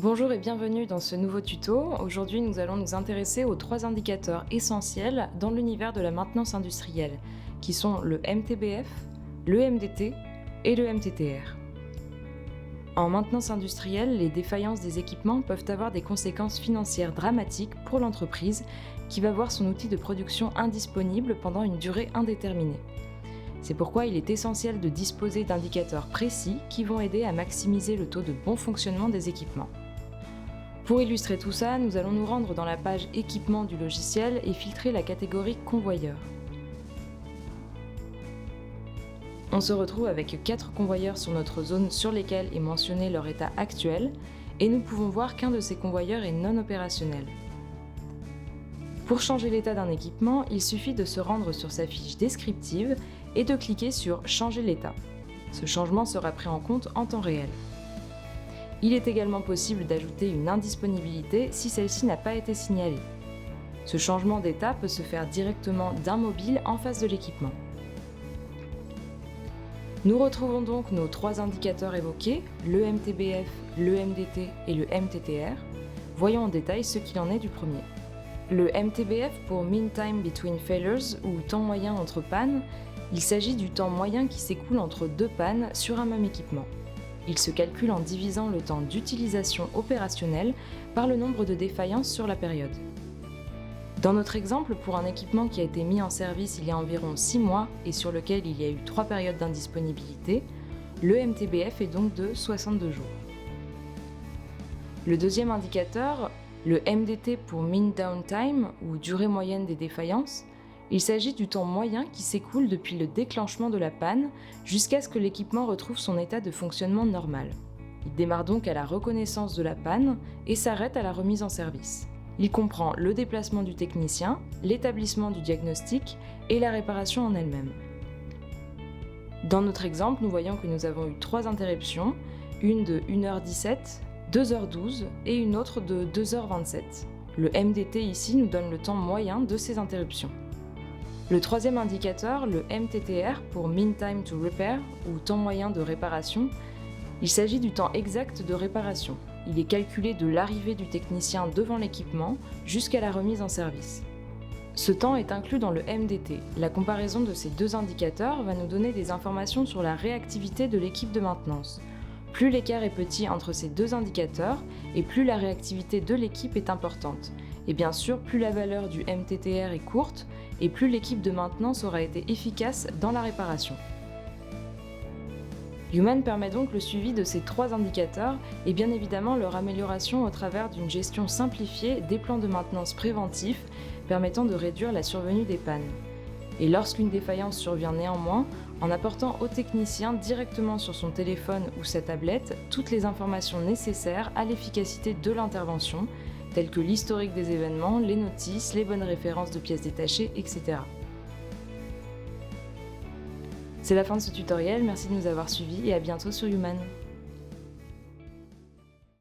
Bonjour et bienvenue dans ce nouveau tuto. Aujourd'hui, nous allons nous intéresser aux 3 indicateurs essentiels dans l'univers de la maintenance industrielle, qui sont le MTBF, le MDT et le MTTR. En maintenance industrielle, les défaillances des équipements peuvent avoir des conséquences financières dramatiques pour l'entreprise qui va voir son outil de production indisponible pendant une durée indéterminée. C'est pourquoi il est essentiel de disposer d'indicateurs précis qui vont aider à maximiser le taux de bon fonctionnement des équipements. Pour illustrer tout ça, nous allons nous rendre dans la page équipement du logiciel et filtrer la catégorie convoyeur. On se retrouve avec 4 convoyeurs sur notre zone sur lesquels est mentionné leur état actuel et nous pouvons voir qu'un de ces convoyeurs est non opérationnel. Pour changer l'état d'un équipement, il suffit de se rendre sur sa fiche descriptive et de cliquer sur « Changer l'état ». Ce changement sera pris en compte en temps réel. Il est également possible d'ajouter une indisponibilité si celle-ci n'a pas été signalée. Ce changement d'état peut se faire directement d'un mobile en face de l'équipement. Nous retrouvons donc nos 3 indicateurs évoqués, le MTBF, le MDT et le MTTR. Voyons en détail ce qu'il en est du premier. Le MTBF pour Mean Time Between Failures ou temps moyen entre pannes, il s'agit du temps moyen qui s'écoule entre 2 pannes sur un même équipement. Il se calcule en divisant le temps d'utilisation opérationnelle par le nombre de défaillances sur la période. Dans notre exemple, pour un équipement qui a été mis en service il y a environ 6 mois et sur lequel il y a eu 3 périodes d'indisponibilité, le MTBF est donc de 62 jours. Le deuxième indicateur, le MDT pour Mean Downtime ou durée moyenne des défaillances, il s'agit du temps moyen qui s'écoule depuis le déclenchement de la panne jusqu'à ce que l'équipement retrouve son état de fonctionnement normal. Il démarre donc à la reconnaissance de la panne et s'arrête à la remise en service. Il comprend le déplacement du technicien, l'établissement du diagnostic et la réparation en elle-même. Dans notre exemple, nous voyons que nous avons eu 3 interruptions, une de 1h17, 2h12 et une autre de 2h27. Le MDT ici nous donne le temps moyen de ces interruptions. Le troisième indicateur, le MTTR pour Mean Time to Repair ou temps moyen de réparation, il s'agit du temps exact de réparation. Il est calculé de l'arrivée du technicien devant l'équipement jusqu'à la remise en service. Ce temps est inclus dans le MDT. La comparaison de ces 2 indicateurs va nous donner des informations sur la réactivité de l'équipe de maintenance. Plus l'écart est petit entre ces 2 indicateurs et plus la réactivité de l'équipe est importante. Et bien sûr, plus la valeur du MTTR est courte et plus l'équipe de maintenance aura été efficace dans la réparation. Human permet donc le suivi de ces 3 indicateurs et bien évidemment leur amélioration au travers d'une gestion simplifiée des plans de maintenance préventifs permettant de réduire la survenue des pannes. Et lorsqu'une défaillance survient néanmoins, en apportant au technicien directement sur son téléphone ou sa tablette toutes les informations nécessaires à l'efficacité de l'intervention, telles que l'historique des événements, les notices, les bonnes références de pièces détachées, etc. C'est la fin de ce tutoriel, merci de nous avoir suivis et à bientôt sur Human.